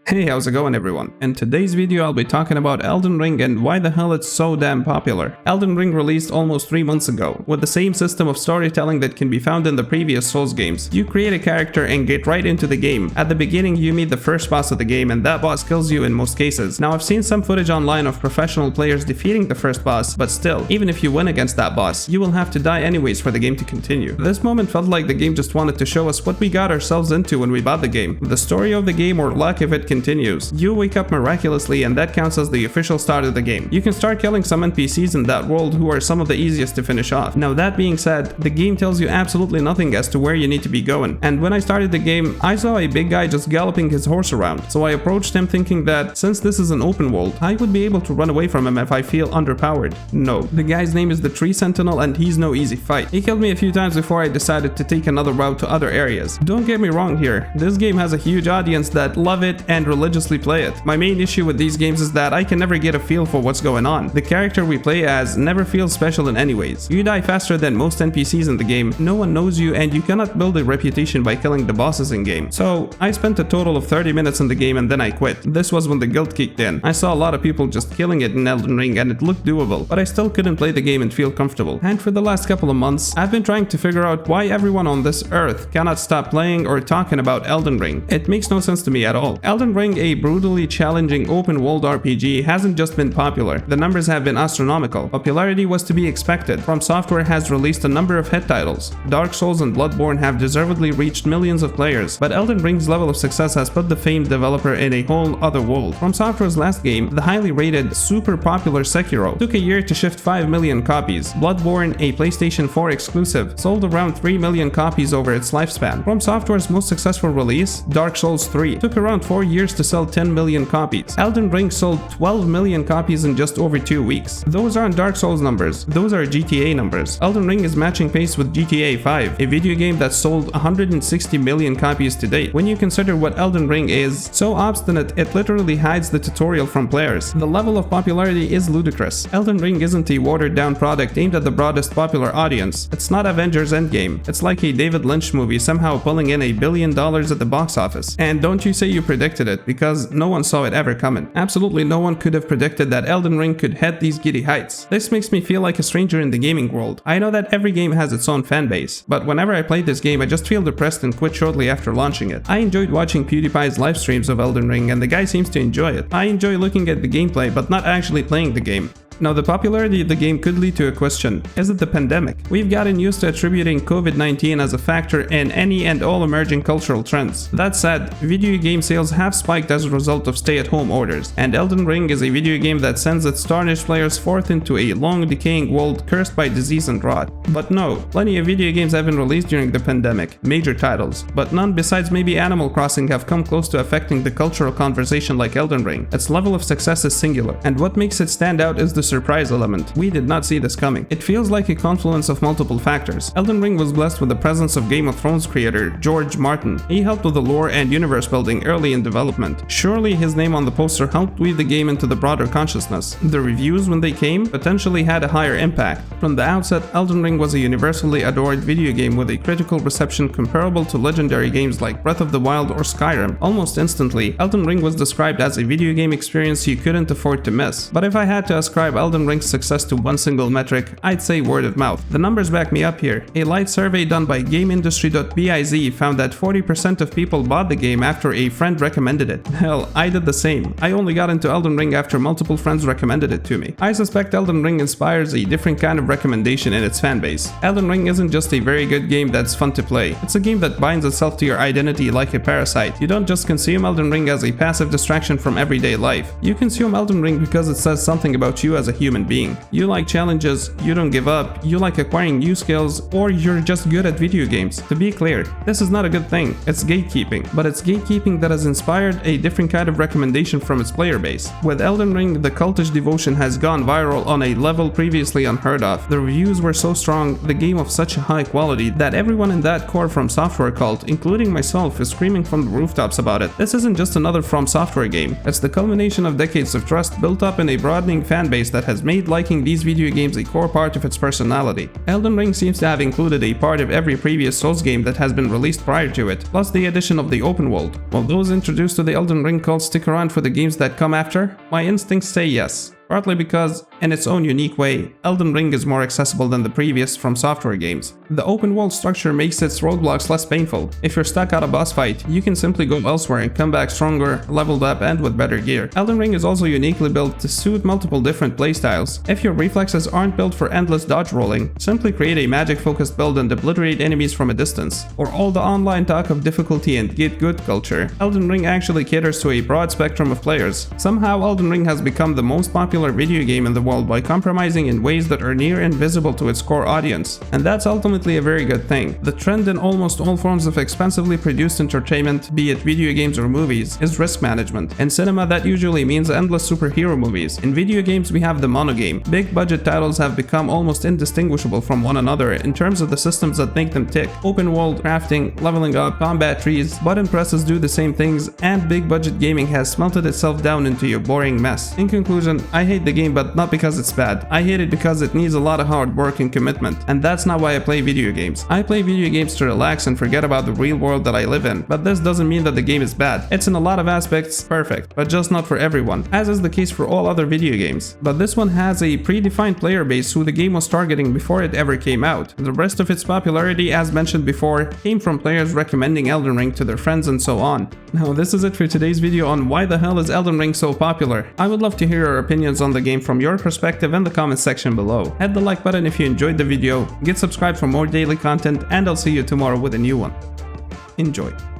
Hey, how's it going everyone? In today's video I'll be talking about Elden Ring and why the hell it's so damn popular. Elden Ring released almost 3 months ago, with the same system of storytelling that can be found in the previous Souls games. You create a character and get right into the game. At the beginning you meet the first boss of the game and that boss kills you in most cases. Now I've seen some footage online of professional players defeating the first boss, but still, even if you win against that boss, you will have to die anyways for the game to continue. This moment felt like the game just wanted to show us what we got ourselves into when we bought the game. The story of the game or lack of it continues. You wake up miraculously and that counts as the official start of the game. You can start killing some NPCs in that world who are some of the easiest to finish off. Now that being said, the game tells you absolutely nothing as to where you need to be going. And when I started the game, I saw a big guy just galloping his horse around. So I approached him thinking that since this is an open world, I would be able to run away from him if I feel underpowered. No, the guy's name is the Tree Sentinel and he's no easy fight. He killed me a few times before I decided to take another route to other areas. Don't get me wrong here, this game has a huge audience that love it and religiously play it. My main issue with these games is that I can never get a feel for what's going on. The character we play as never feels special in any ways. You die faster than most NPCs in the game, no one knows you, and you cannot build a reputation by killing the bosses in game. So I spent a total of 30 minutes in the game and then I quit. This was when the guilt kicked in. I saw a lot of people just killing it in Elden Ring and it looked doable, but I still couldn't play the game and feel comfortable. And for the last couple of months, I've been trying to figure out why everyone on this earth cannot stop playing or talking about Elden Ring. It makes no sense to me at all. Elden Ring, a brutally challenging open world RPG, hasn't just been popular. The numbers have been astronomical. Popularity was to be expected. From Software has released a number of hit titles. Dark Souls and Bloodborne have deservedly reached millions of players, but Elden Ring's level of success has put the famed developer in a whole other world. From Software's last game, the highly rated, super popular Sekiro, took a year to shift 5 million copies. Bloodborne, a PlayStation 4 exclusive, sold around 3 million copies over its lifespan. From Software's most successful release, Dark Souls 3, took around 4 years to sell 10 million copies. Elden Ring sold 12 million copies in just over 2 weeks. Those aren't Dark Souls numbers, those are GTA numbers. Elden Ring is matching pace with GTA 5, a video game that sold 160 million copies to date. When you consider what Elden Ring is, so obstinate it literally hides the tutorial from players. The level of popularity is ludicrous. Elden Ring isn't a watered down product aimed at the broadest popular audience. It's not Avengers Endgame. It's like a David Lynch movie somehow pulling in $1 billion at the box office. And don't you say you predicted it, because no one saw it ever coming. Absolutely no one could have predicted that Elden Ring could hit these giddy heights. This makes me feel like a stranger in the gaming world. I know that every game has its own fanbase, but whenever I play this game I just feel depressed and quit shortly after launching it. I enjoyed watching PewDiePie's live streams of Elden Ring and the guy seems to enjoy it. I enjoy looking at the gameplay but not actually playing the game. Now, the popularity of the game could lead to a question. Is it the pandemic? We've gotten used to attributing COVID-19 as a factor in any and all emerging cultural trends. That said, video game sales have spiked as a result of stay-at-home orders, and Elden Ring is a video game that sends its tarnished players forth into a long decaying world cursed by disease and rot. But no, plenty of video games have been released during the pandemic, major titles, but none besides maybe Animal Crossing have come close to affecting the cultural conversation like Elden Ring. Its level of success is singular, and what makes it stand out is the surprise element. We did not see this coming. It feels like a confluence of multiple factors. Elden Ring was blessed with the presence of Game of Thrones creator George Martin. He helped with the lore and universe building early in development. Surely his name on the poster helped weave the game into the broader consciousness. The reviews when they came potentially had a higher impact. From the outset, Elden Ring was a universally adored video game with a critical reception comparable to legendary games like Breath of the Wild or Skyrim. Almost instantly, Elden Ring was described as a video game experience you couldn't afford to miss. But if I had to ascribe Elden Ring's success to one single metric, I'd say word of mouth. The numbers back me up here. A light survey done by GameIndustry.biz found that 40% of people bought the game after a friend recommended it. Hell, I did the same. I only got into Elden Ring after multiple friends recommended it to me. I suspect Elden Ring inspires a different kind of recommendation in its fanbase. Elden Ring isn't just a very good game that's fun to play. It's a game that binds itself to your identity like a parasite. You don't just consume Elden Ring as a passive distraction from everyday life. You consume Elden Ring because it says something about you as a human being. You like challenges, you don't give up, you like acquiring new skills, or you're just good at video games. To be clear, this is not a good thing. It's gatekeeping, but it's gatekeeping that has inspired a different kind of recommendation from its player base. With Elden Ring, the Cultist Devotion has gone viral on a level previously unheard of. The reviews were so strong, the game of such a high quality, that everyone in that core From Software cult, including myself, is screaming from the rooftops about it. This isn't just another From Software game. It's the culmination of decades of trust built up in a broadening fanbase that has made liking these video games a core part of its personality. Elden Ring seems to have included a part of every previous Souls game that has been released prior to it, plus the addition of the open world. Will those introduced to the Elden Ring cult stick around for the games that come after? My instincts say yes. Partly because, in its own unique way, Elden Ring is more accessible than the previous From Software games. The open world structure makes its roadblocks less painful. If you're stuck at a boss fight, you can simply go elsewhere and come back stronger, leveled up, and with better gear. Elden Ring is also uniquely built to suit multiple different playstyles. If your reflexes aren't built for endless dodge rolling, simply create a magic-focused build and obliterate enemies from a distance. For all the online talk of difficulty and get good culture, Elden Ring actually caters to a broad spectrum of players. Somehow Elden Ring has become the most popular video game in the world by compromising in ways that are near invisible to its core audience, and that's ultimately a very good thing. The trend in almost all forms of expensively produced entertainment, be it video games or movies, is risk management. In cinema, that usually means endless superhero movies. In video games, we have the monogame. Big budget titles have become almost indistinguishable from one another in terms of the systems that make them tick. Open world, crafting, leveling up, combat trees, button presses do the same things, and big budget gaming has smelted itself down into a boring mess. In conclusion, I hate the game, but not because it's bad. I hate it because it needs a lot of hard work and commitment, and that's not why I play video games. I play video games to relax and forget about the real world that I live in, but this doesn't mean that the game is bad. It's in a lot of aspects perfect, but just not for everyone, as is the case for all other video games. But this one has a predefined player base who the game was targeting before it ever came out. The rest of its popularity, as mentioned before, came from players recommending Elden Ring to their friends and so on. Now this is it for today's video on why the hell is Elden Ring so popular. I would love to hear your opinions on the game from your perspective in the comment section below. Hit the like button if you enjoyed the video, get subscribed for more daily content, and I'll see you tomorrow with a new one. Enjoy.